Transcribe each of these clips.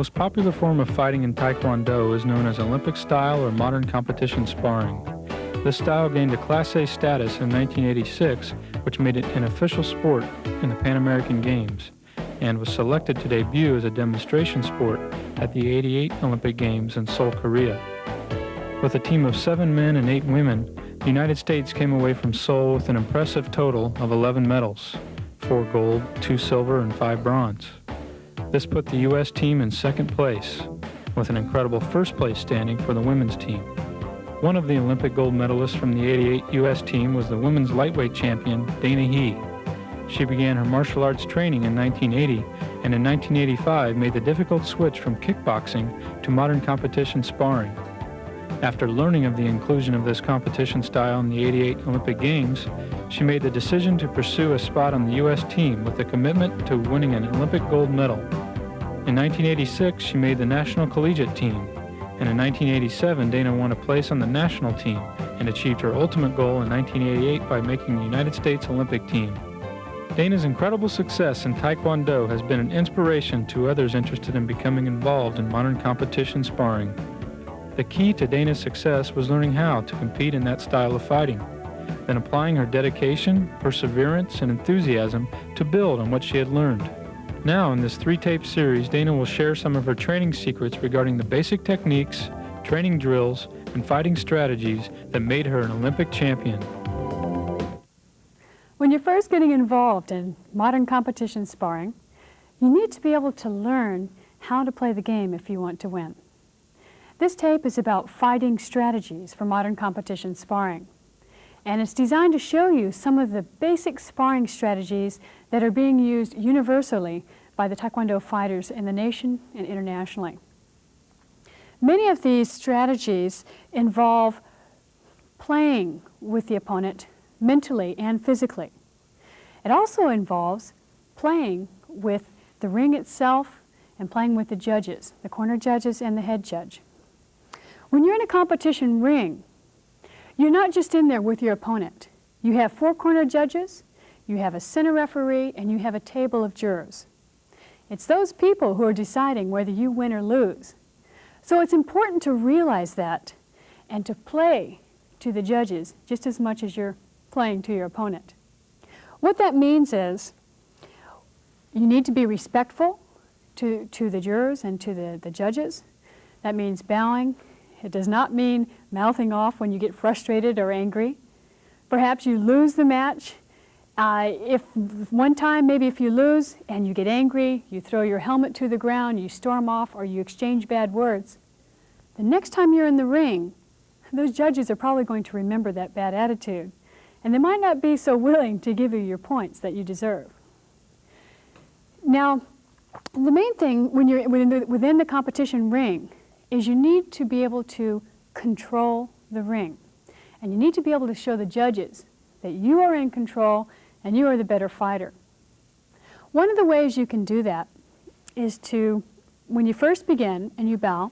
most popular form of fighting in Taekwondo is known as Olympic style or modern competition sparring. This style gained a Class A status in 1986, which made it an official sport in the Pan American Games, and was selected to debut as a demonstration sport at the '88 Olympic Games in Seoul, Korea. With a team of 7 men and 8 women, the United States came away from Seoul with an impressive total of 11 medals, 4 gold, 2 silver, and 5 bronze. This put the U.S. team in second place, with an incredible first place standing for the women's team. One of the Olympic gold medalists from the '88 U.S. team was the women's lightweight champion, Dana Hee. She began her martial arts training in 1980, and in 1985 made the difficult switch from kickboxing to modern competition sparring. After learning of the inclusion of this competition style in the '88 Olympic Games, she made the decision to pursue a spot on the U.S. team with a commitment to winning an Olympic gold medal. In 1986, she made the national collegiate team, and in 1987, Dana won a place on the national team and achieved her ultimate goal in 1988 by making the United States Olympic team. Dana's incredible success in Taekwondo has been an inspiration to others interested in becoming involved in modern competition sparring. The key to Dana's success was learning how to compete in that style of fighting, then applying her dedication, perseverance, and enthusiasm to build on what she had learned. Now, in this 3-tape series, Dana will share some of her training secrets regarding the basic techniques, training drills, and fighting strategies that made her an Olympic champion. When you're first getting involved in modern competition sparring, you need to be able to learn how to play the game if you want to win. This tape is about fighting strategies for modern competition sparring, and it's designed to show you some of the basic sparring strategies that are being used universally by the Taekwondo fighters in the nation and internationally. Many of these strategies involve playing with the opponent mentally and physically. It also involves playing with the ring itself and playing with the judges, the corner judges and the head judge. When you're in a competition ring, you're not just in there with your opponent. You have 4 corner judges, you have a center referee, and you have a table of jurors. It's those people who are deciding whether you win or lose. So it's important to realize that and to play to the judges just as much as you're playing to your opponent. What that means is you need to be respectful to the jurors and to the judges. That means bowing. It does not mean mouthing off when you get frustrated or angry. Perhaps you lose the match. If one time, maybe if you lose and you get angry, you throw your helmet to the ground, you storm off, or you exchange bad words, the next time you're in the ring, those judges are probably going to remember that bad attitude, and they might not be so willing to give you your points that you deserve. Now, the main thing when you're within the competition ring is you need to be able to control the ring, and you need to be able to show the judges that you are in control and you are the better fighter. One of the ways you can do that is to, when you first begin and you bow,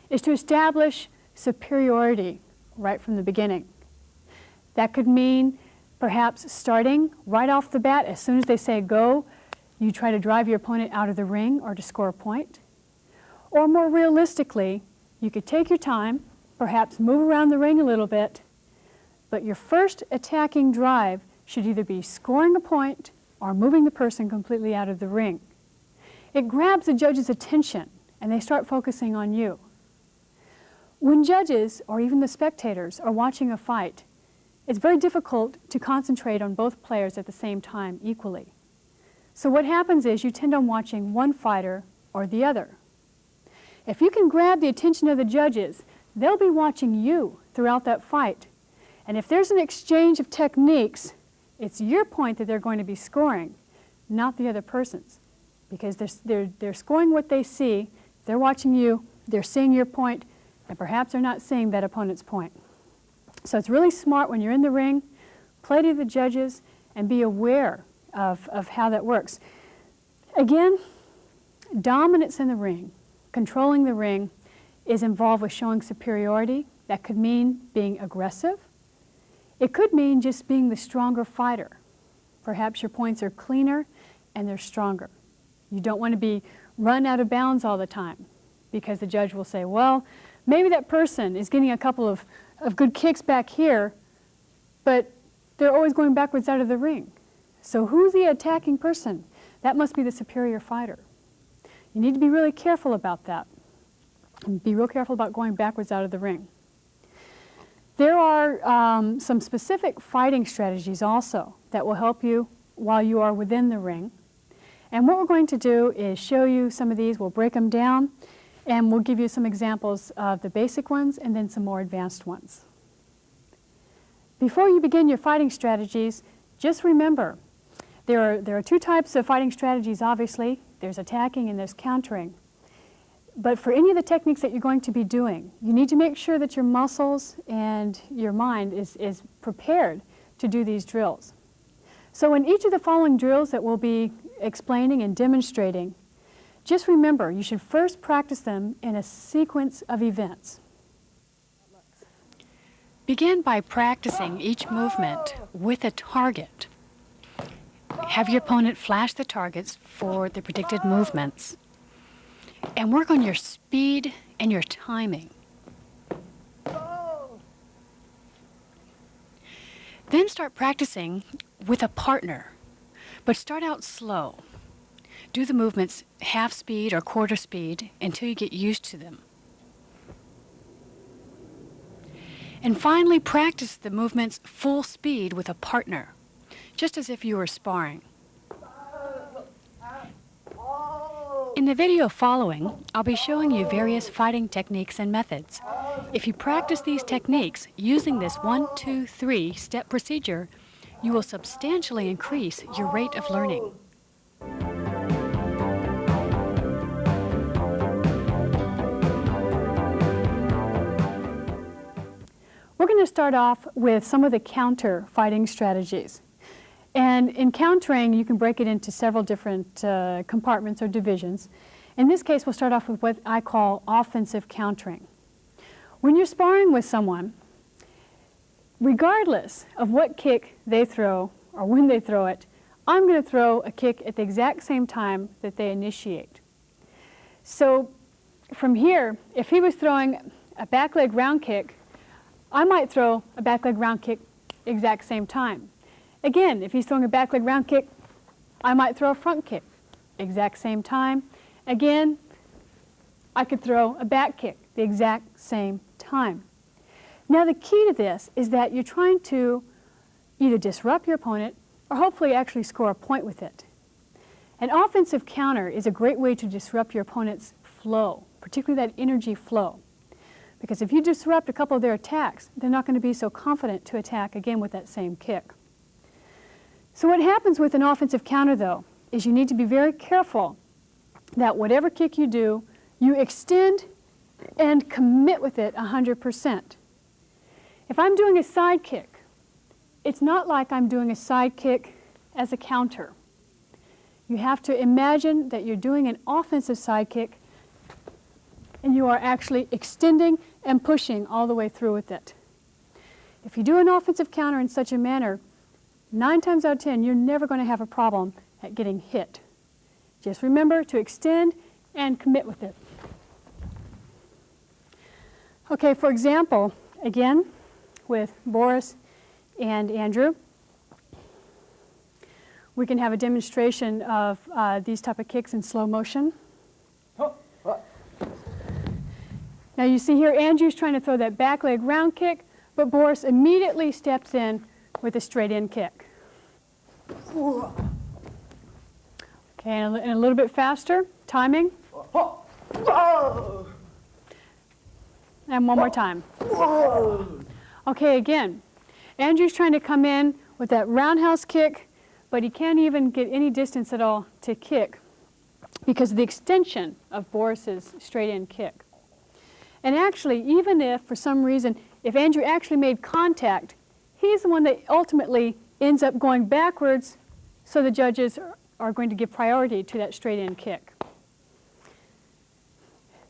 is to establish superiority right from the beginning. That could mean perhaps starting right off the bat, as soon as they say go, you try to drive your opponent out of the ring or to score a point. Or more realistically, you could take your time, perhaps move around the ring a little bit, but your first attacking drive should either be scoring a point or moving the person completely out of the ring. It grabs the judge's attention and they start focusing on you. When judges or even the spectators are watching a fight, it's very difficult to concentrate on both players at the same time equally. So what happens is you tend on watching one fighter or the other. If you can grab the attention of the judges, they'll be watching you throughout that fight. And if there's an exchange of techniques, it's your point that they're going to be scoring, not the other person's. Because they're scoring what they see, they're watching you, they're seeing your point, and perhaps they're not seeing that opponent's point. So it's really smart when you're in the ring, play to the judges, and be aware of how that works. Again, dominance in the ring, controlling the ring, is involved with showing superiority. That could mean being aggressive. It could mean just being the stronger fighter. Perhaps your points are cleaner and they're stronger. You don't want to be run out of bounds all the time, because the judge will say, well, maybe that person is getting a couple of good kicks back here, but they're always going backwards out of the ring. So who's the attacking person? That must be the superior fighter. You need to be really careful about that. And be real careful about going backwards out of the ring. There are some specific fighting strategies also that will help you while you are within the ring. And what we're going to do is show you some of these. We'll break them down, and we'll give you some examples of the basic ones and then some more advanced ones. Before you begin your fighting strategies, just remember, there are two types of fighting strategies, obviously. There's attacking and there's countering. But for any of the techniques that you're going to be doing, you need to make sure that your muscles and your mind is prepared to do these drills. So in each of the following drills that we'll be explaining and demonstrating, just remember, you should first practice them in a sequence of events. Begin by practicing each movement with a target. Have your opponent flash the targets for the predicted movements, and work on your speed and your timing. Then start practicing with a partner, but start out slow. Do the movements half speed or quarter speed until you get used to them. And finally, practice the movements full speed with a partner, just as if you were sparring. In the video following, I'll be showing you various fighting techniques and methods. If you practice these techniques using this 1, 2, 3 step procedure, you will substantially increase your rate of learning. We're going to start off with some of the counter fighting strategies. And in countering, you can break it into several different compartments or divisions. In this case, we'll start off with what I call offensive countering. When you're sparring with someone, regardless of what kick they throw or when they throw it, I'm going to throw a kick at the exact same time that they initiate. So from here, if he was throwing a back leg round kick, I might throw a back leg round kick exact same time. Again, if he's throwing a back leg round kick, I might throw a front kick exact same time. Again, I could throw a back kick the exact same time. Now the key to this is that you're trying to either disrupt your opponent or hopefully actually score a point with it. An offensive counter is a great way to disrupt your opponent's flow, particularly that energy flow. Because if you disrupt a couple of their attacks, they're not going to be so confident to attack again with that same kick. So what happens with an offensive counter, though, is you need to be very careful that whatever kick you do, you extend and commit with it 100%. If I'm doing a side kick, it's not like I'm doing a side kick as a counter. You have to imagine that you're doing an offensive side kick and you are actually extending and pushing all the way through with it. If you do an offensive counter in such a manner, 9 times out of 10, you're never going to have a problem at getting hit. Just remember to extend and commit with it. Okay, for example, again, with Boris and Andrew, we can have a demonstration of these type of kicks in slow motion. Now you see here, Andrew's trying to throw that back leg round kick, but Boris immediately steps in with a straight in kick. Okay, and a little bit faster, timing. And one more time. Okay, again, Andrew's trying to come in with that roundhouse kick, but he can't even get any distance at all to kick because of the extension of Boris's straight in kick. And actually, even if, for some reason, if Andrew actually made contact, he's the one that ultimately ends up going backwards, so the judges are going to give priority to that straight-in kick.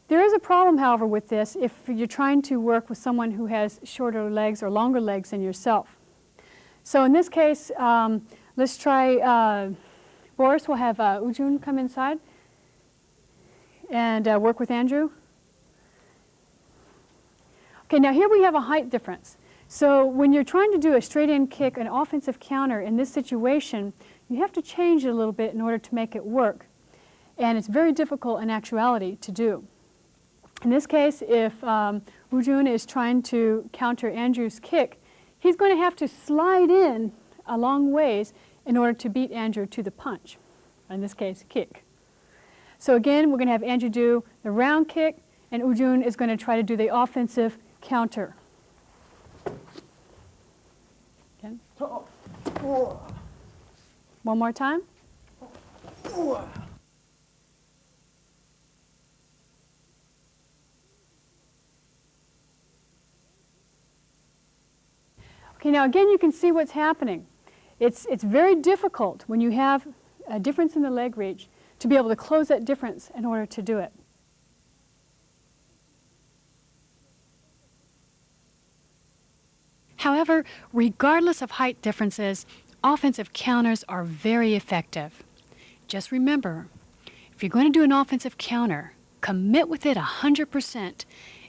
There is a problem, however, with this if you're trying to work with someone who has shorter legs or longer legs than yourself. So in this case, let's try, Boris will have Ujun come inside. and work with Andrew. Okay, now here we have a height difference. So when you're trying to do a straight in kick, an offensive counter in this situation, you have to change it a little bit in order to make it work. And it's very difficult in actuality to do. In this case, if Woo-Jun is trying to counter Andrew's kick, he's going to have to slide in a long ways in order to beat Andrew to the punch. In this case, kick. So again, we're going to have Andrew do the round kick, and Woo-Jun is going to try to do the offensive counter. Again. One more time. Okay, now again you can see what's happening. It's very difficult when you have a difference in the leg reach to be able to close that difference in order to do it. However, regardless of height differences, offensive counters are very effective. Just remember, if you're going to do an offensive counter, commit with it 100%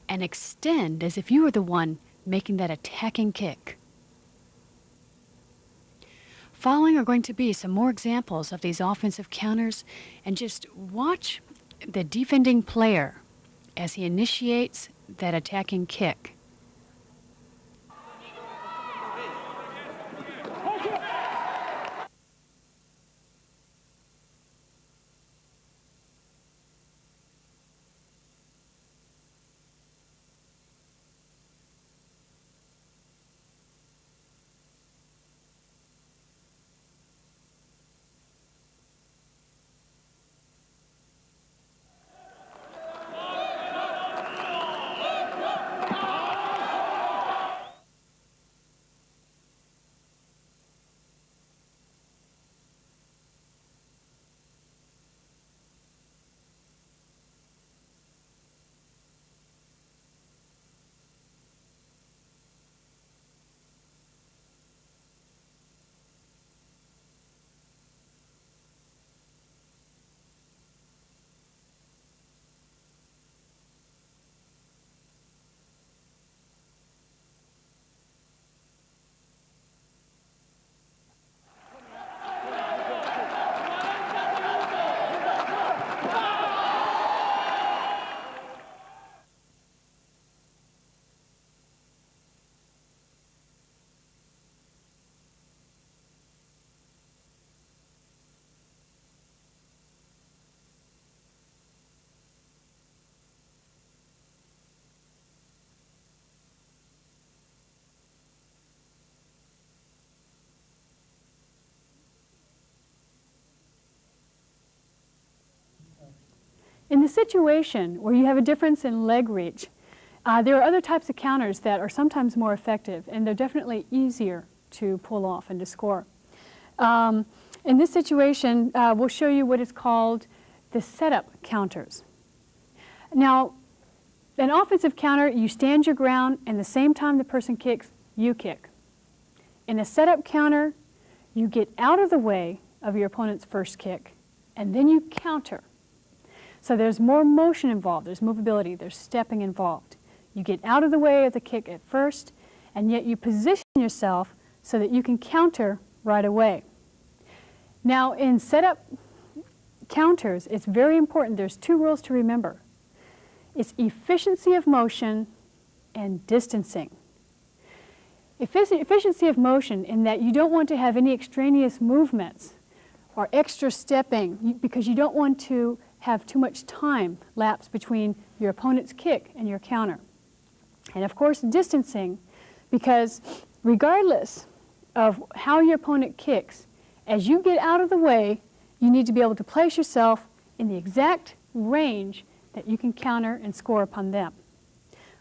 and extend as if you were the one making that attacking kick. Following are going to be some more examples of these offensive counters, and just watch the defending player as he initiates that attacking kick. In the situation where you have a difference in leg reach, there are other types of counters that are sometimes more effective, and they're definitely easier to pull off and to score. In this situation, we'll show you what is called the setup counters. Now, an offensive counter, you stand your ground, and the same time the person kicks, you kick. In a setup counter, you get out of the way of your opponent's first kick, and then you counter. So there's more motion involved, there's movability, there's stepping involved. You get out of the way of the kick at first, and yet you position yourself so that you can counter right away. Now in setup counters, it's very important, there's two rules to remember. It's efficiency of motion and distancing. Efficiency of motion in that you don't want to have any extraneous movements or extra stepping because you don't want to have too much time lapse between your opponent's kick and your counter. And of course, distancing, because regardless of how your opponent kicks, as you get out of the way, you need to be able to place yourself in the exact range that you can counter and score upon them.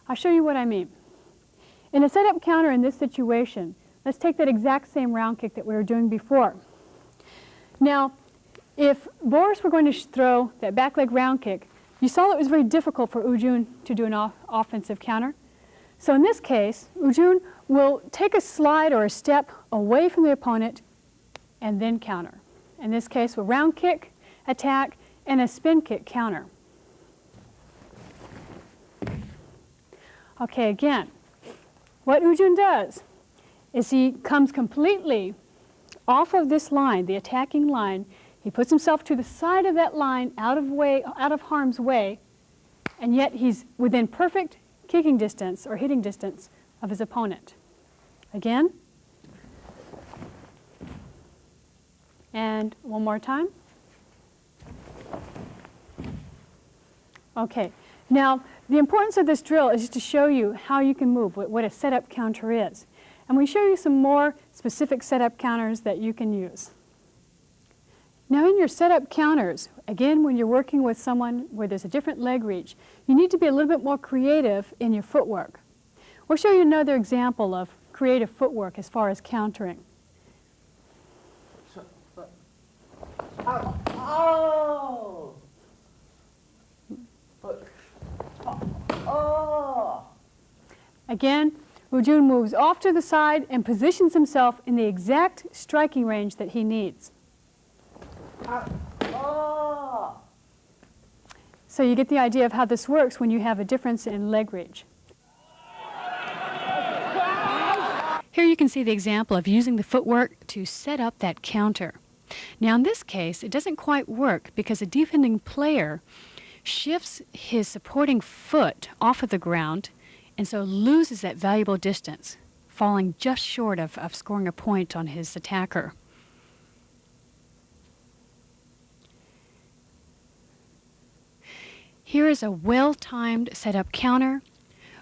I'll show you what I mean. In a setup counter in this situation, let's take that exact same round kick that we were doing before. Now, if Boris were going to throw that back leg round kick, you saw it was very difficult for Woo-Jun to do an offensive counter. So in this case, Woo-Jun will take a slide or a step away from the opponent and then counter. In this case, a round kick, attack, and a spin kick counter. Okay, again, what Ujun does is he comes completely off of this line, the attacking line. He puts himself to the side of that line, out of harm's way, and yet he's within perfect kicking distance or hitting distance of his opponent. Again. And one more time. Okay. Now, the importance of this drill is just to show you how you can move, what a setup counter is. And we show you some more specific setup counters that you can use. Now in your setup counters, again, when you're working with someone where there's a different leg reach, you need to be a little bit more creative in your footwork. We'll show you another example of creative footwork as far as countering. Oh! Oh! Again, Ujun moves off to the side and positions himself in the exact striking range that he needs. Oh! So you get the idea of how this works when you have a difference in leg reach. Here you can see the example of using the footwork to set up that counter. Now in this case, it doesn't quite work because the defending player shifts his supporting foot off of the ground and so loses that valuable distance, falling just short of scoring a point on his attacker. Here is a well-timed setup counter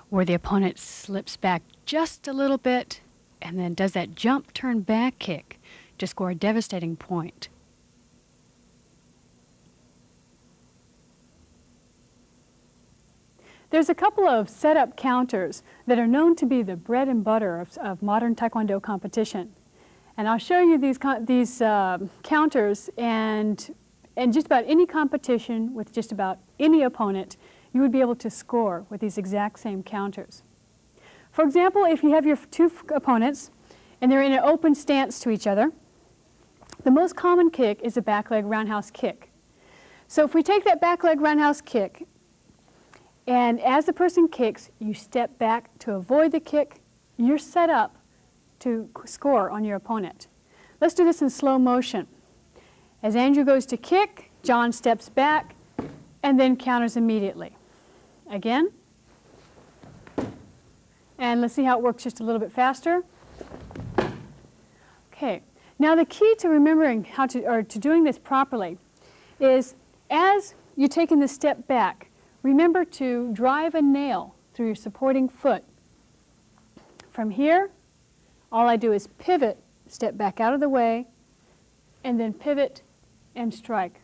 where the opponent slips back just a little bit and then does that jump turn back kick to score a devastating point. There's a couple of setup counters that are known to be the bread and butter of modern Taekwondo competition. And I'll show you these counters, and in just about any competition with just about any opponent, you would be able to score with these exact same counters. For example, if you have your two opponents and they're in an open stance to each other, the most common kick is a back leg roundhouse kick. So if we take that back leg roundhouse kick, and as the person kicks, you step back to avoid the kick, you're set up to score on your opponent. Let's do this in slow motion. As Andrew goes to kick, John steps back and then counters immediately. Again. And let's see how it works just a little bit faster. Okay. Now the key to remembering how to doing this properly is as you're taking the step back, remember to drive a nail through your supporting foot. From here, all I do is pivot, step back out of the way, and then pivot and strike.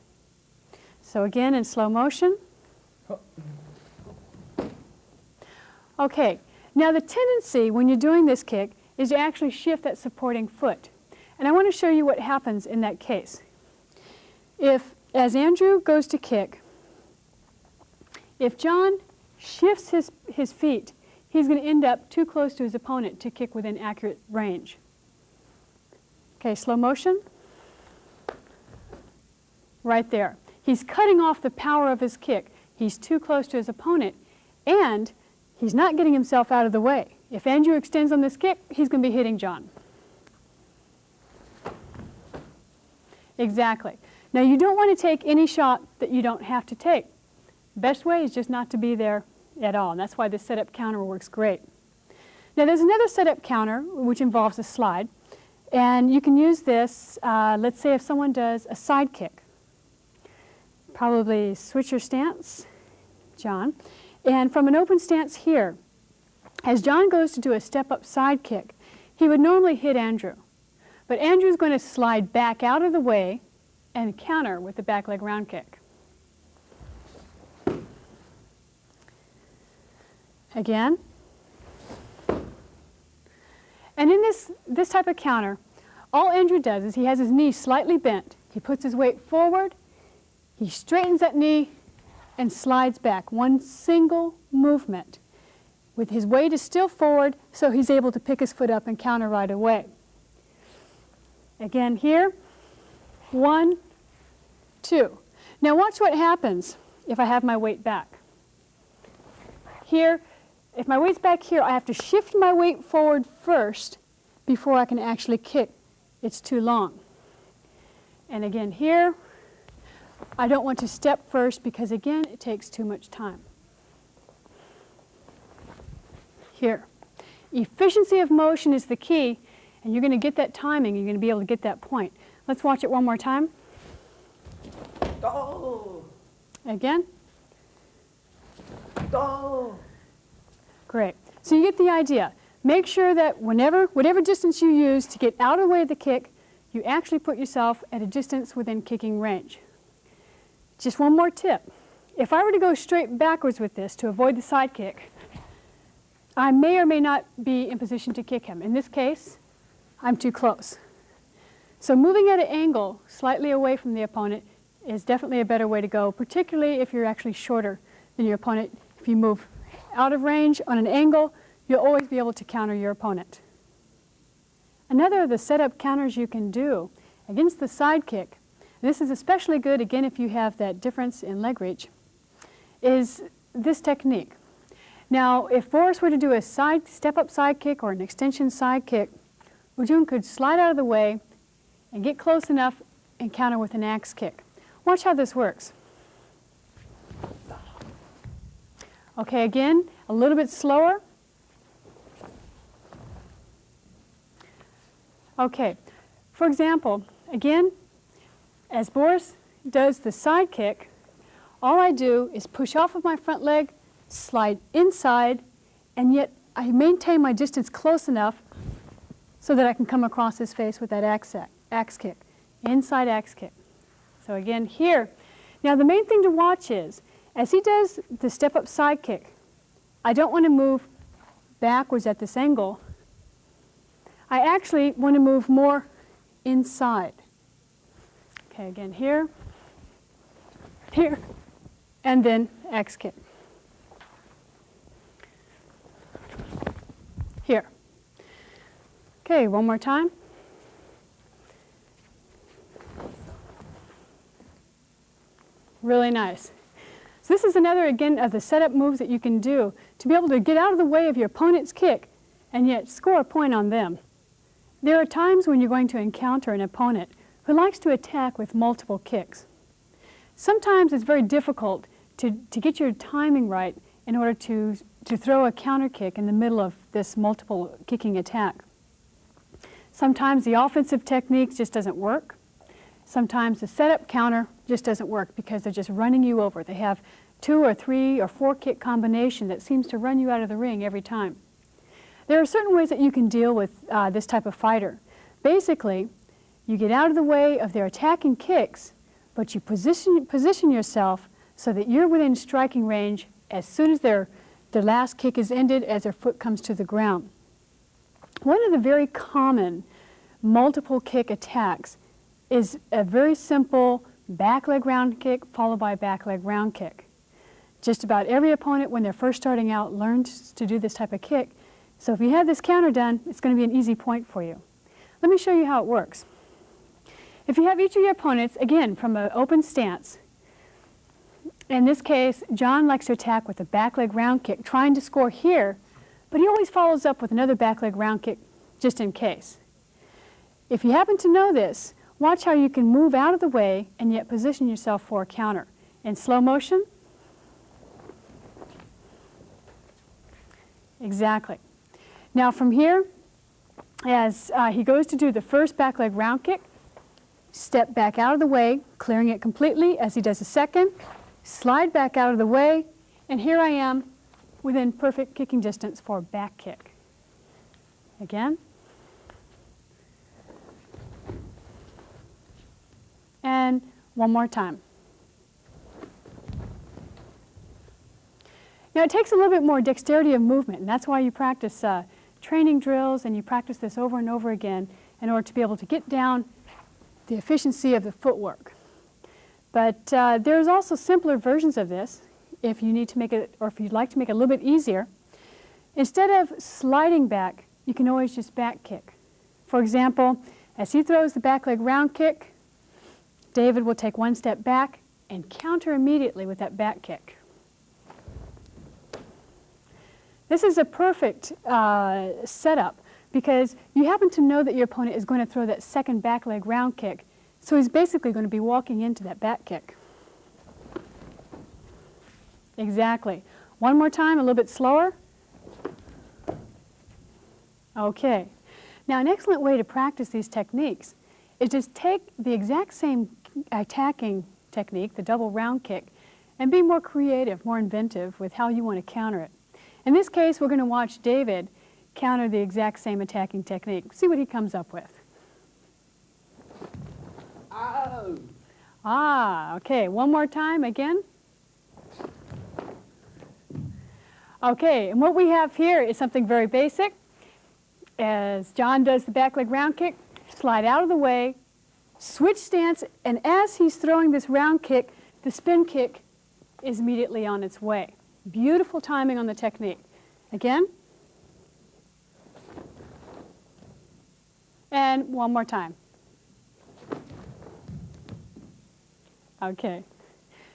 So again, in slow motion. Okay, now the tendency when you're doing this kick is to actually shift that supporting foot. And I want to show you what happens in that case. As Andrew goes to kick, if John shifts his feet, he's going to end up too close to his opponent to kick within accurate range. Okay, slow motion. Right there. He's cutting off the power of his kick. He's too close to his opponent, and he's not getting himself out of the way. If Andrew extends on this kick, he's going to be hitting John. Exactly. Now, you don't want to take any shot that you don't have to take. Best way is just not to be there at all, and that's why this setup counter works great. Now there's another setup counter which involves a slide, and you can use this, let's say if someone does a side kick. Probably switch your stance, John, and from an open stance here, as John goes to do a step-up side kick, he would normally hit Andrew, but Andrew's going to slide back out of the way and counter with the back leg round kick. Again. And in this type of counter, all Andrew does is he has his knee slightly bent. He puts his weight forward, he straightens that knee, and slides back. One single movement. With his weight is still forward, so he's able to pick his foot up and counter right away. Again here, 1, 2. Now watch what happens if I have my weight back. Here, if my weight's back here, I have to shift my weight forward first before I can actually kick. It's too long. And again here, I don't want to step first because again, it takes too much time. Here. Efficiency of motion is the key, and you're going to get that timing, you're going to be able to get that point. Let's watch it one more time. Go. Again. Go. Great. So you get the idea. Make sure that whatever distance you use to get out of the way of the kick, you actually put yourself at a distance within kicking range. Just one more tip. If I were to go straight backwards with this to avoid the side kick, I may or may not be in position to kick him. In this case, I'm too close. So moving at an angle slightly away from the opponent is definitely a better way to go, particularly if you're actually shorter than your opponent. If you move out of range on an angle, you'll always be able to counter your opponent. Another of the setup counters you can do against the side kick, this is especially good again if you have that difference in leg reach, is this technique. Now, if Boris were to do a step-up side kick or an extension side kick, Ujun could slide out of the way and get close enough and counter with an axe kick. Watch how this works. Okay, again, a little bit slower. Okay, for example, again, as Boris does the side kick, all I do is push off of my front leg, slide inside, and yet I maintain my distance close enough so that I can come across his face with that axe kick, inside axe kick. So again here. Now the main thing to watch is, as he does the step-up side kick, I don't want to move backwards at this angle. I actually want to move more inside. Okay, again here, here, and then axe kick. Here. Okay, one more time. Really nice. So this is another, again, of the setup moves that you can do to be able to get out of the way of your opponent's kick and yet score a point on them. There are times when you're going to encounter an opponent who likes to attack with multiple kicks. Sometimes it's very difficult to get your timing right in order to throw a counter kick in the middle of this multiple kicking attack. Sometimes the offensive technique just doesn't work. Sometimes the setup counter just doesn't work because they're just running you over. They have 2 or 3 or 4 kick combination that seems to run you out of the ring every time. There are certain ways that you can deal with this type of fighter. Basically, you get out of the way of their attacking kicks, but you position yourself so that you're within striking range as soon as their last kick is ended, as their foot comes to the ground. One of the very common multiple kick attacks is a very simple back leg round kick followed by a back leg round kick. Just about every opponent when they're first starting out learns to do this type of kick. So if you have this counter done, it's going to be an easy point for you. Let me show you how it works. If you have each of your opponents, again, from an open stance, in this case, John likes to attack with a back leg round kick, trying to score here, but he always follows up with another back leg round kick just in case. If you happen to know this, watch how you can move out of the way and yet position yourself for a counter. In slow motion, exactly. Now from here, as he goes to do the first back leg round kick, step back out of the way, clearing it completely. As he does the second, slide back out of the way, and here I am within perfect kicking distance for a back kick. Again. And one more time. Now it takes a little bit more dexterity of movement, and that's why you practice training drills and you practice this over and over again in order to be able to get down the efficiency of the footwork. But there's also simpler versions of this if you need to make it, or if you'd like to make it a little bit easier. Instead of sliding back, you can always just back kick. For example, as he throws the back leg round kick, David will take one step back and counter immediately with that back kick. This is a perfect setup because you happen to know that your opponent is going to throw that second back leg round kick. So he's basically going to be walking into that back kick. Exactly. One more time, a little bit slower. Okay. Now, an excellent way to practice these techniques is just take the exact same attacking technique, the double round kick, and be more creative, more inventive with how you want to counter it. In this case, we're going to watch David counter the exact same attacking technique. See what he comes up with. Oh. Ah, okay. One more time again. Okay, and what we have here is something very basic. As John does the back leg round kick, slide out of the way, switch stance, and as he's throwing this round kick, the spin kick is immediately on its way. Beautiful timing on the technique. Again. And one more time. Okay.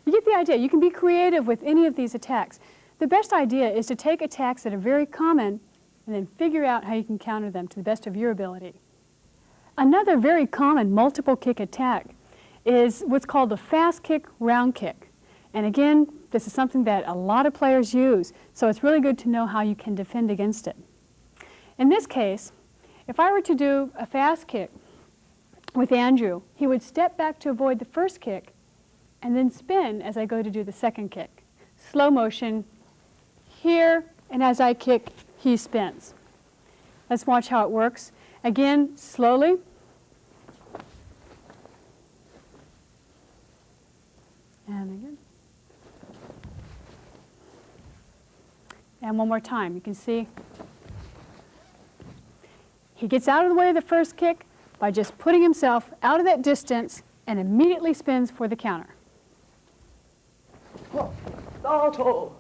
You get the idea. You can be creative with any of these attacks. The best idea is to take attacks that are very common and then figure out how you can counter them to the best of your ability. Another very common multiple kick attack is what's called the fast kick round kick. And again, this is something that a lot of players use, so it's really good to know how you can defend against it. In this case, if I were to do a fast kick with Andrew, he would step back to avoid the first kick and then spin as I go to do the second kick. Slow motion here, and as I kick, he spins. Let's watch how it works. Again, slowly. And again. And one more time. You can see he gets out of the way of the first kick by just putting himself out of that distance and immediately spins for the counter. Startle.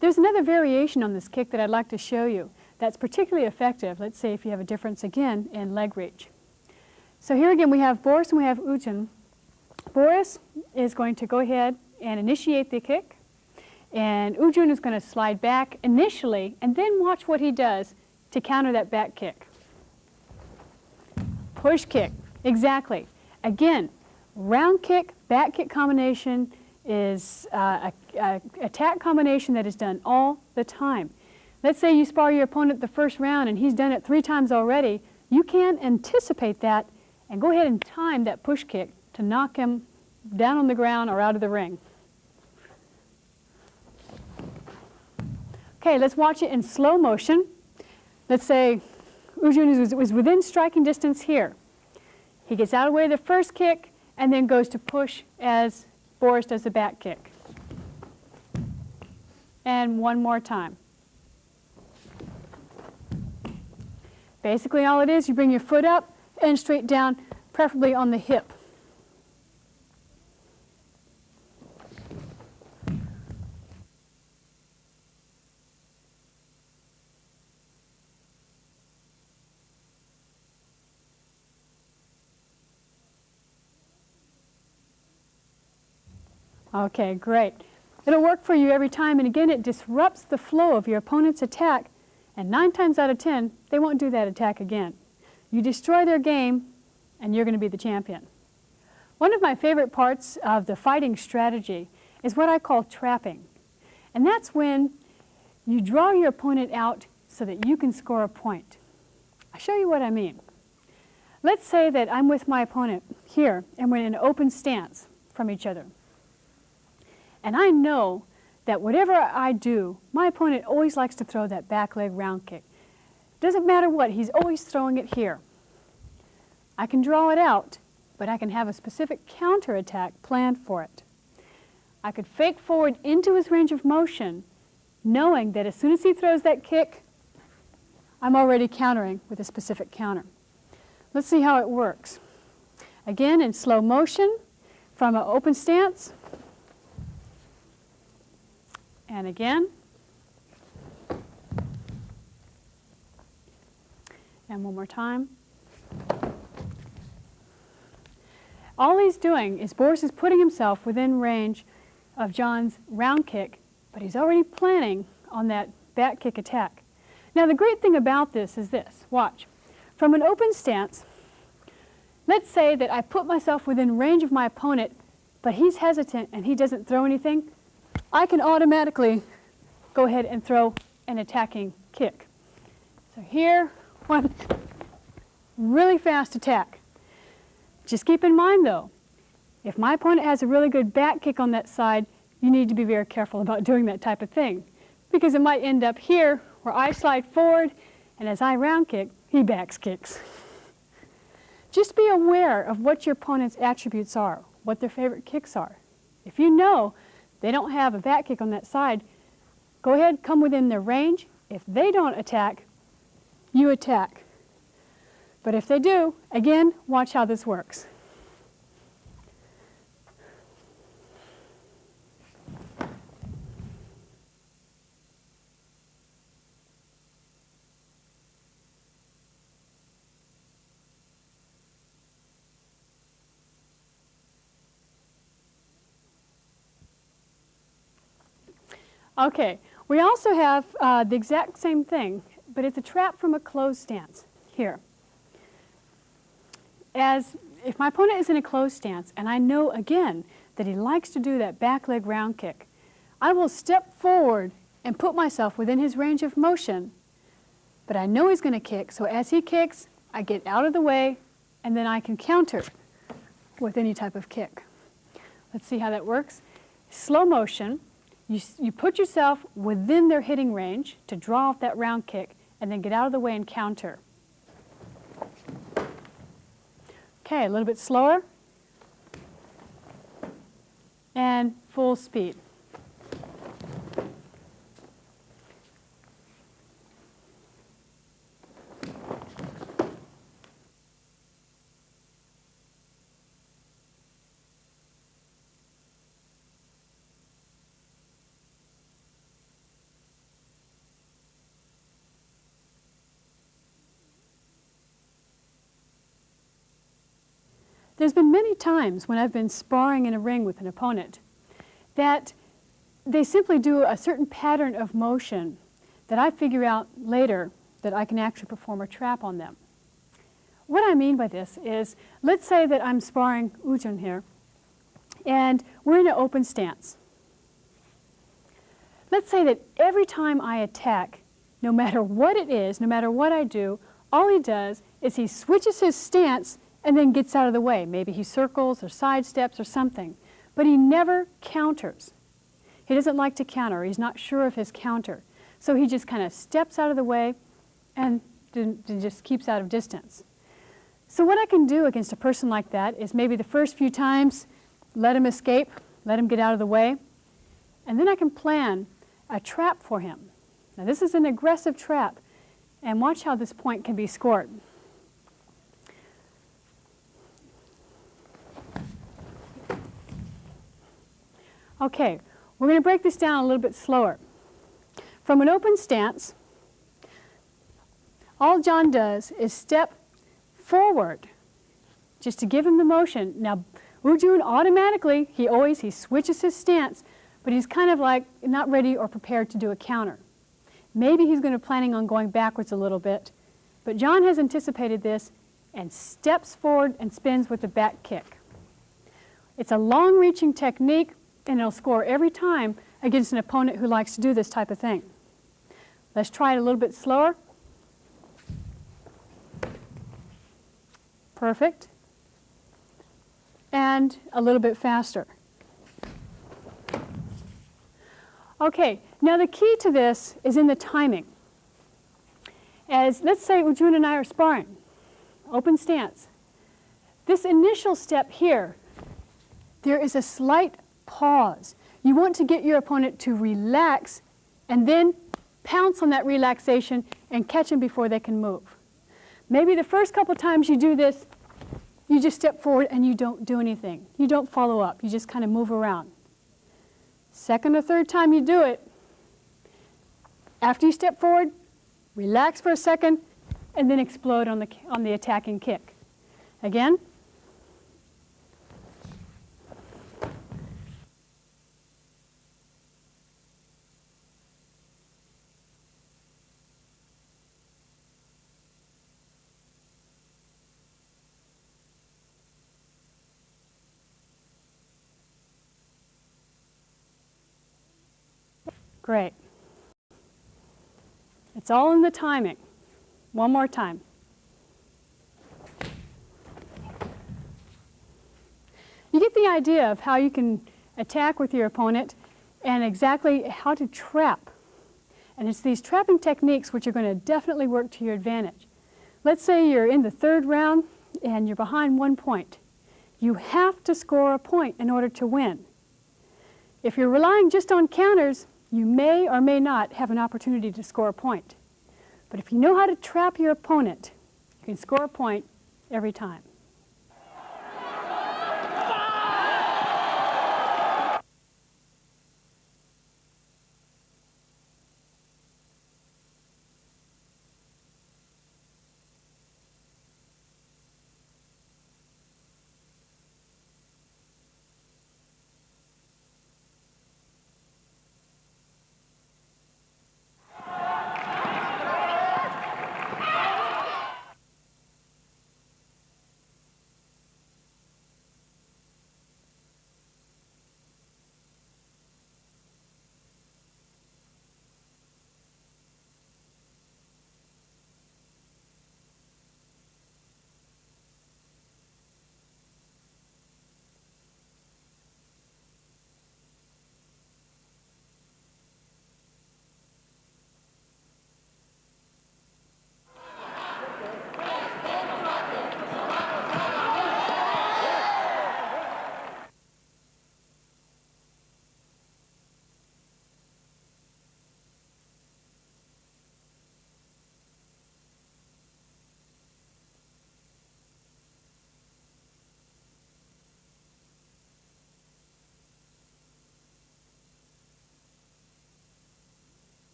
There's another variation on this kick that I'd like to show you that's particularly effective. Let's say if you have a difference again in leg reach. So here again we have Boris and we have Ujun. Boris is going to go ahead and initiate the kick, and Ujun is going to slide back initially and then watch what he does to counter that back kick. Push kick, exactly. Again, round kick, back kick combination is a attack combination that is done all the time. Let's say you spar your opponent the first round and he's done it 3 times already. You can anticipate that and go ahead and time that push kick to knock him down on the ground or out of the ring. Okay, let's watch it in slow motion. Let's say Ujun was within striking distance here. He gets out of the way of the first kick and then goes to push as Boris does the back kick. And one more time. Basically all it is, you bring your foot up and straight down, preferably on the hip. Okay, great. It'll work for you every time, and again, it disrupts the flow of your opponent's attack, and 9 times out of 10, they won't do that attack again. You destroy their game, and you're going to be the champion. One of my favorite parts of the fighting strategy is what I call trapping, and that's when you draw your opponent out so that you can score a point. I'll show you what I mean. Let's say that I'm with my opponent here, and we're in an open stance from each other. And I know that whatever I do, my opponent always likes to throw that back leg round kick. Doesn't matter what, he's always throwing it here. I can draw it out, but I can have a specific counterattack planned for it. I could fake forward into his range of motion, knowing that as soon as he throws that kick, I'm already countering with a specific counter. Let's see how it works. Again, in slow motion, from an open stance. And again. And one more time. All he's doing is Boris is putting himself within range of John's round kick, but he's already planning on that back kick attack. Now the great thing about this is this. Watch. From an open stance, let's say that I put myself within range of my opponent, but he's hesitant and he doesn't throw anything. I can automatically go ahead and throw an attacking kick. So here, one really fast attack. Just keep in mind though, if my opponent has a really good back kick on that side, you need to be very careful about doing that type of thing, because it might end up here where I slide forward, and as I round kick, he backs kicks. Just be aware of what your opponent's attributes are, what their favorite kicks are. If you know they don't have a back kick on that side, go ahead, come within their range. If they don't attack, you attack. But if they do, again, watch how this works. Okay, we also have the exact same thing, but it's a trap from a closed stance here. As if my opponent is in a closed stance and I know again that he likes to do that back leg round kick, I will step forward and put myself within his range of motion, but I know he's going to kick, so as he kicks, I get out of the way and then I can counter with any type of kick. Let's see how that works. Slow motion. You put yourself within their hitting range to draw off that round kick and then get out of the way and counter. Okay, a little bit slower. And full speed. There's been many times when I've been sparring in a ring with an opponent that they simply do a certain pattern of motion that I figure out later that I can actually perform a trap on them. What I mean by this is, let's say that I'm sparring Ujun here, and we're in an open stance. Let's say that every time I attack, no matter what it is, no matter what I do, all he does is he switches his stance and then gets out of the way. Maybe he circles or sidesteps or something. But he never counters. He doesn't like to counter. He's not sure of his counter. So he just kind of steps out of the way and just keeps out of distance. So what I can do against a person like that is maybe the first few times, let him escape, let him get out of the way, and then I can plan a trap for him. Now this is an aggressive trap, and watch how this point can be scored. Okay, we're going to break this down a little bit slower. From an open stance, all John does is step forward just to give him the motion. Now, Ujun automatically, he switches his stance, but he's kind of like not ready or prepared to do a counter. Maybe he's going to planning on going backwards a little bit, but John has anticipated this and steps forward and spins with the back kick. It's a long-reaching technique, and it'll score every time against an opponent who likes to do this type of thing. Let's try it a little bit slower. Perfect. And a little bit faster. Okay, now the key to this is in the timing. As let's say Ujun and I are sparring, open stance. This initial step here, there is a slight pause. You want to get your opponent to relax and then pounce on that relaxation and catch them before they can move. Maybe the first couple times you do this, you just step forward and you don't do anything. You don't follow up. You just kind of move around. Second or third time you do it, after you step forward, relax for a second, and then explode on the attacking kick. Again. Great. It's all in the timing. One more time. You get the idea of how you can attack with your opponent and exactly how to trap. And it's these trapping techniques which are going to definitely work to your advantage. Let's say you're in the third round and you're behind 1 point. You have to score a point in order to win. If you're relying just on counters, you may or may not have an opportunity to score a point. But if you know how to trap your opponent, you can score a point every time.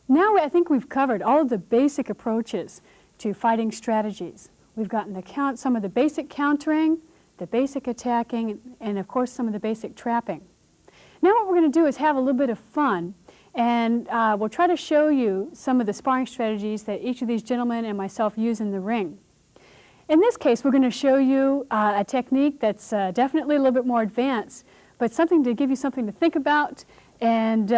Now I think we've covered all of the basic approaches to fighting strategies. We've gotten some of the basic countering, the basic attacking, and of course some of the basic trapping. Now what we're going to do is have a little bit of fun, and we'll try to show you some of the sparring strategies that each of these gentlemen and myself use in the ring. In this case, we're going to show you a technique that's definitely a little bit more advanced, but something to give you something to think about, and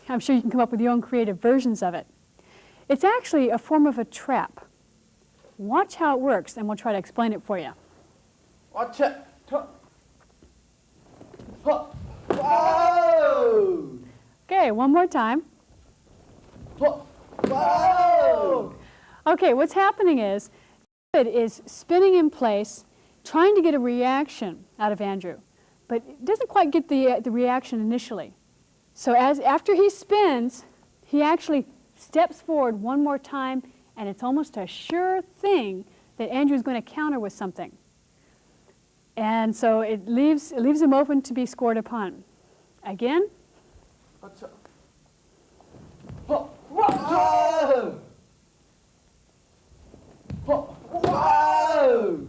I'm sure you can come up with your own creative versions of it. It's actually a form of a trap. Watch how it works, and we'll try to explain it for you. Watch it. Whoa! Okay, one more time. Whoa! Okay, what's happening is David is spinning in place, trying to get a reaction out of Andrew, but it doesn't quite get the reaction initially. So after he spins, he actually steps forward one more time, and it's almost a sure thing that Andrew's going to counter with something. And so it leaves him open to be scored upon. Again. Whoa! Whoa! Whoa!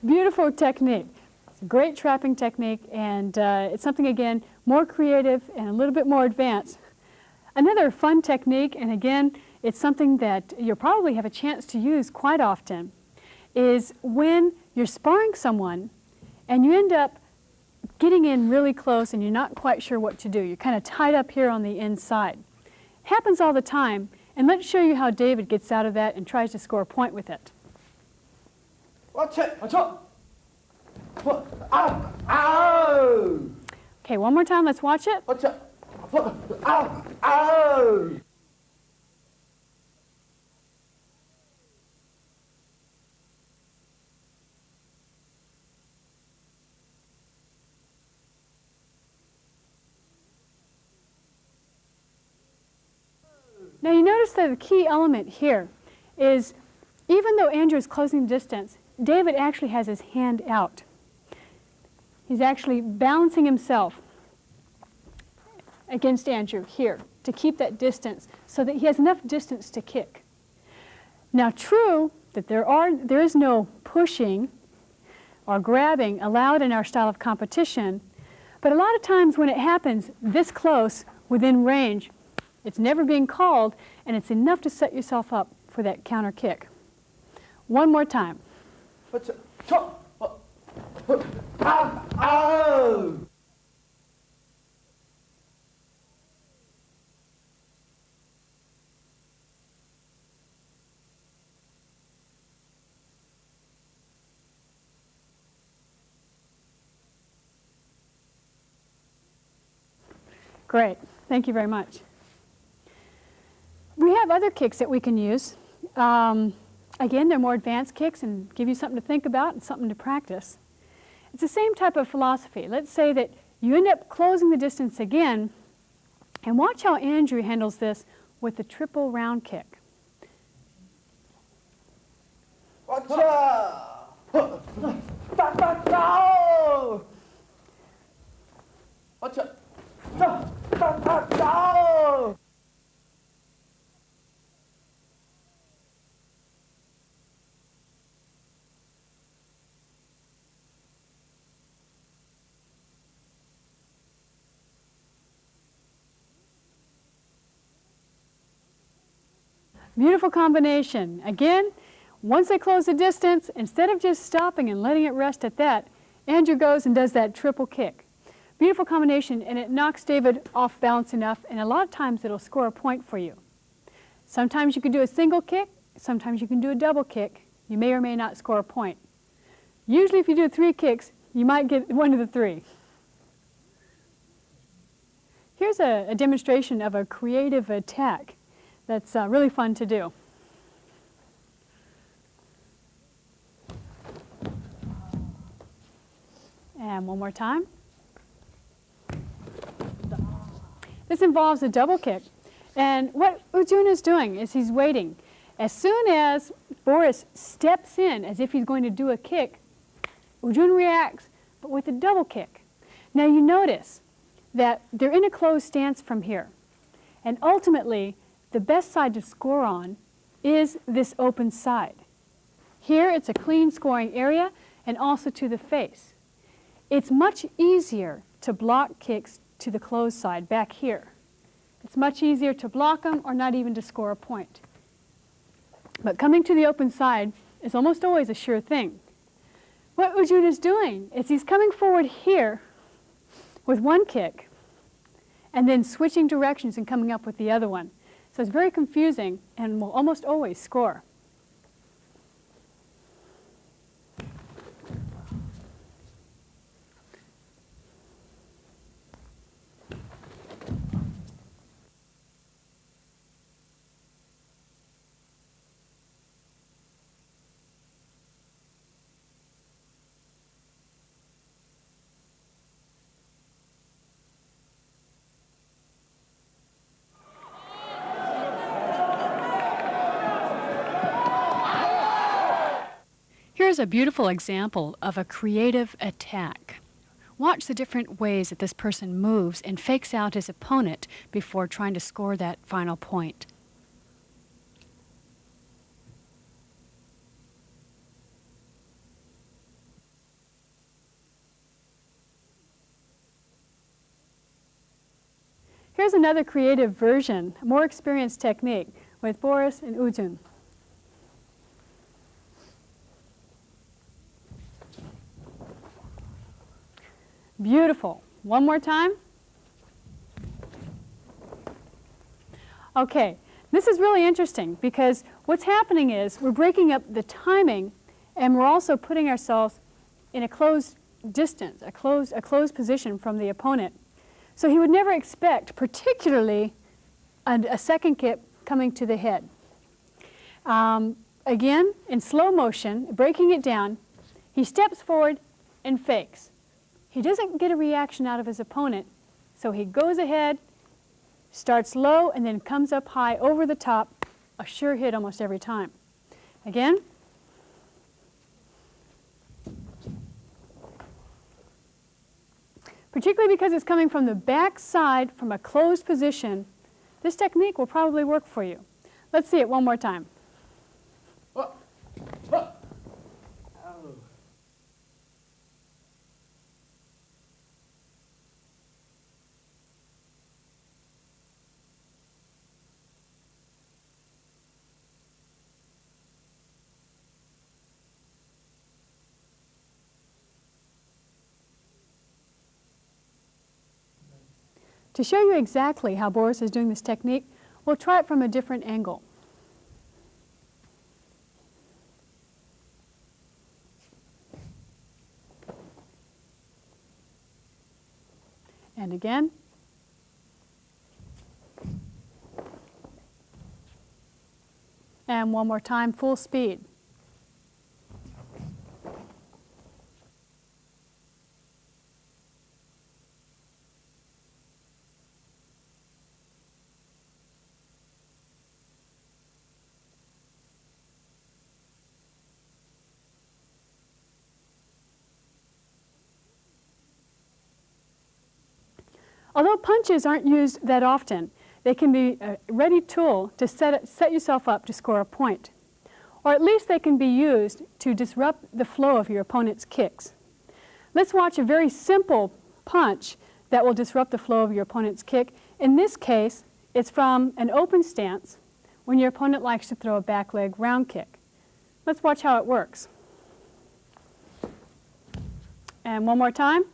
Beautiful technique. It's a great trapping technique, and it's something, again, more creative and a little bit more advanced. Another fun technique, and again, it's something that you'll probably have a chance to use quite often, is when you're sparring someone and you end up getting in really close and you're not quite sure what to do. You're kind of tied up here on the inside. Happens all the time, and let's show you how David gets out of that and tries to score a point with it. Watch it! Watch it! Ow! Ow! Okay, one more time, let's watch it. Watch it! Ow! Ow! you notice that the key element here is, even though Andrew is closing the distance, David actually has his hand out. He's actually balancing himself against Andrew here to keep that distance so that he has enough distance to kick. Now, true that there is no pushing or grabbing allowed in our style of competition, but a lot of times when it happens this close within range, it's never being called, and it's enough to set yourself up for that counter kick. One more time. Ow! Great. Thank you very much. We have other kicks that we can use. Again, they're more advanced kicks and give you something to think about and something to practice. It's the same type of philosophy. Let's say that you end up closing the distance again, and watch how Andrew handles this with the triple round kick. Watch out! Back, go! Watch out! Back, go! Beautiful combination. Again, once they close the distance, instead of just stopping and letting it rest at that, Andrew goes and does that triple kick. Beautiful combination, and it knocks David off balance enough, and a lot of times it'll score a point for you. Sometimes you can do a single kick, sometimes you can do a double kick. You may or may not score a point. Usually if you do 3 kicks, you might get one of the 3. Here's a demonstration of a creative attack that's really fun to do. And one more time. This involves a double kick. And what Ujun is doing is he's waiting. As soon as Boris steps in as if he's going to do a kick, Ujun reacts, but with a double kick. Now you notice that they're in a closed stance from here. And ultimately, the best side to score on is this open side. Here it's a clean scoring area and also to the face. It's much easier to block kicks to the closed side back here. It's much easier to block them or not even to score a point. But coming to the open side is almost always a sure thing. What Ujun is doing is he's coming forward here with one kick and then switching directions and coming up with the other one. So it's very confusing and will almost always score. Here's a beautiful example of a creative attack. Watch the different ways that this person moves and fakes out his opponent before trying to score that final point. Here's another creative version, a more experienced technique with Boris and Ujun. Beautiful. One more time. Okay, this is really interesting because what's happening is we're breaking up the timing and we're also putting ourselves in a closed distance, a closed position from the opponent. So he would never expect, particularly a second kick coming to the head. Again, in slow motion, breaking it down, he steps forward and fakes. He doesn't get a reaction out of his opponent, so he goes ahead, Starts low and then comes up high over the top, a sure hit almost every time. Again. Particularly because it's coming from the back side from a closed position, this technique will probably work for you. Let's see it one more time. To show you exactly how Boris is doing this technique, we'll try it from a different angle. And again. And one more time, full speed. Although punches aren't used that often, they can be a ready tool to set yourself up to score a point. Or at least they can be used to disrupt the flow of your opponent's kicks. Let's watch a very simple punch that will disrupt the flow of your opponent's kick. In this case, it's from an open stance when your opponent likes to throw a back leg round kick. Let's watch how it works. And one more time.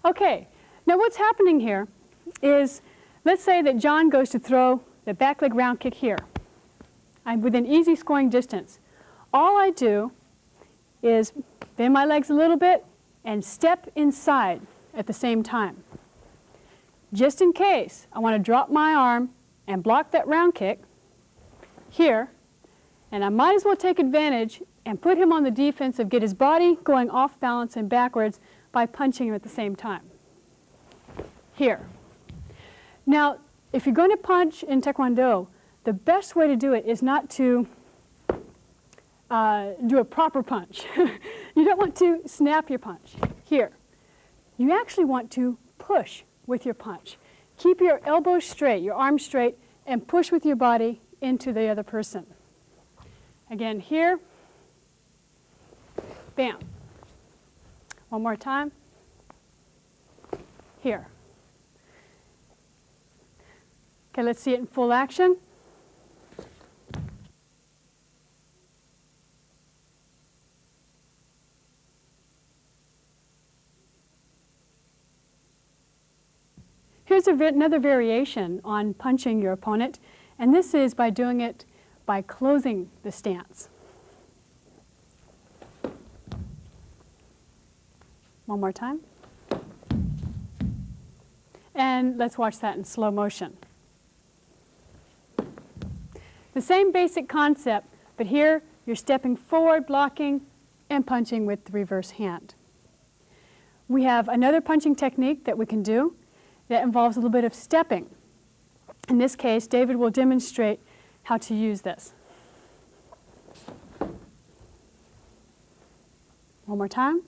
Okay, now what's happening here is, let's say that John goes to throw the back leg round kick here. I'm within easy scoring distance. All I do is bend my legs a little bit and step inside at the same time. Just in case I want to drop my arm and block that round kick here, and I might as well take advantage and put him on the defensive, get his body going off balance and backwards by punching him at the same time. Here. Now, if you're going to punch in Taekwondo, the best way to do it is not to do a proper punch. You don't want to snap your punch. Here. You actually want to push with your punch. Keep your elbows straight, your arms straight, and push with your body into the other person. Again, here. Bam. One more time. Here. Okay, let's see it in full action. Here's another variation on punching your opponent, and this is by doing it by closing the stance. One more time. And let's watch that in slow motion. The same basic concept, but here you're stepping forward, blocking, and punching with the reverse hand. We have another punching technique that we can do that involves a little bit of stepping. In this case, David will demonstrate how to use this. One more time.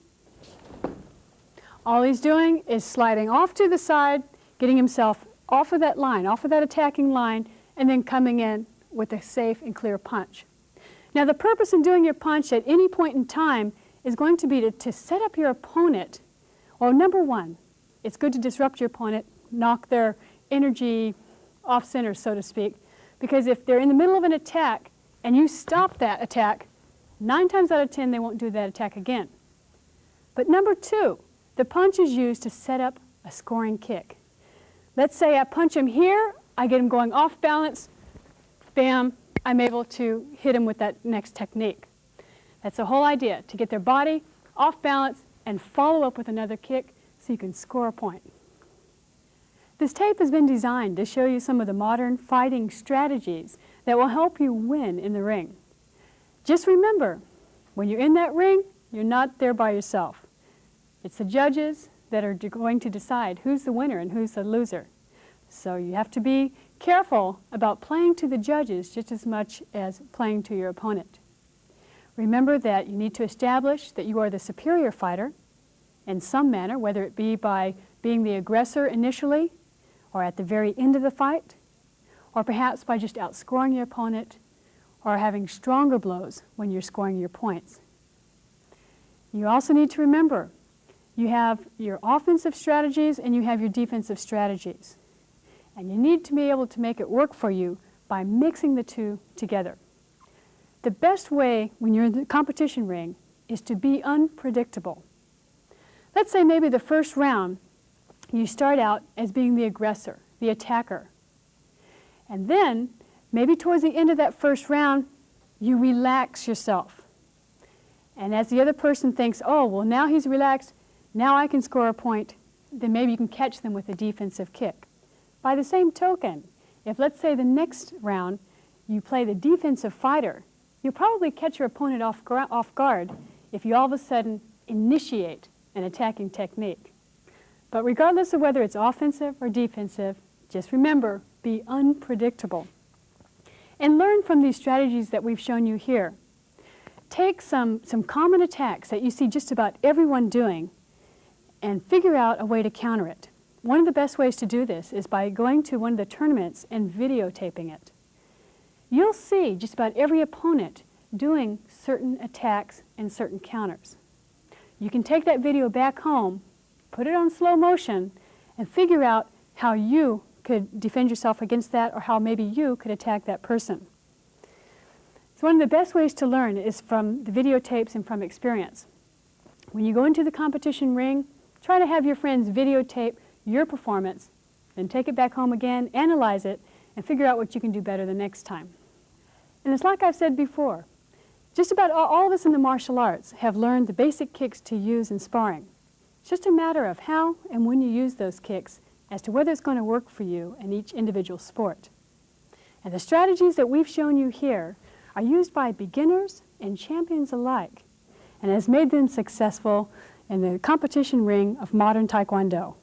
All he's doing is sliding off to the side, getting himself off of that line, off of that attacking line, and then coming in with a safe and clear punch. Now, the purpose in doing your punch at any point in time is going to be to set up your opponent. Well, number one, it's good to disrupt your opponent, knock their energy off center, so to speak, because if they're in the middle of an attack and you stop that attack, 9 times out of 10 they won't do that attack again. But number two, the punch is used to set up a scoring kick. Let's say I punch him here, I get him going off balance, bam, I'm able to hit him with that next technique. That's the whole idea, to get their body off balance and follow up with another kick so you can score a point. This tape has been designed to show you some of the modern fighting strategies that will help you win in the ring. Just remember, when you're in that ring, you're not there by yourself. It's the judges, that are going to decide who's the winner and who's the loser. So you have to be careful about playing to the judges just as much as playing to your opponent. Remember that you need to establish that you are the superior fighter in some manner, whether it be by being the aggressor initially or at the very end of the fight, or perhaps by just outscoring your opponent or having stronger blows when you're scoring your points. You also need to remember you have your offensive strategies and you have your defensive strategies. And you need to be able to make it work for you by mixing the two together. The best way when you're in the competition ring is to be unpredictable. Let's say maybe the first round you start out as being the aggressor, the attacker. And then maybe towards the end of that first round you relax yourself. And as the other person thinks, oh, well, now he's relaxed, now I can score a point, then maybe you can catch them with a defensive kick. By the same token, if let's say the next round you play the defensive fighter, you'll probably catch your opponent off guard if you all of a sudden initiate an attacking technique. But regardless of whether it's offensive or defensive, just remember, be unpredictable. And learn from these strategies that we've shown you here. Take some common attacks that you see just about everyone doing and figure out a way to counter it. One of the best ways to do this is by going to one of the tournaments and videotaping it. You'll see just about every opponent doing certain attacks and certain counters. You can take that video back home, put it on slow motion, and figure out how you could defend yourself against that or how maybe you could attack that person. So one of the best ways to learn is from the videotapes and from experience. When you go into the competition ring, try to have your friends videotape your performance, then take it back home again, analyze it, and figure out what you can do better the next time. And it's like I've said before, just about all of us in the martial arts have learned the basic kicks to use in sparring. It's just a matter of how and when you use those kicks as to whether it's going to work for you in each individual sport. And the strategies that we've shown you here are used by beginners and champions alike, and has made them successful in the competition ring of modern Taekwondo.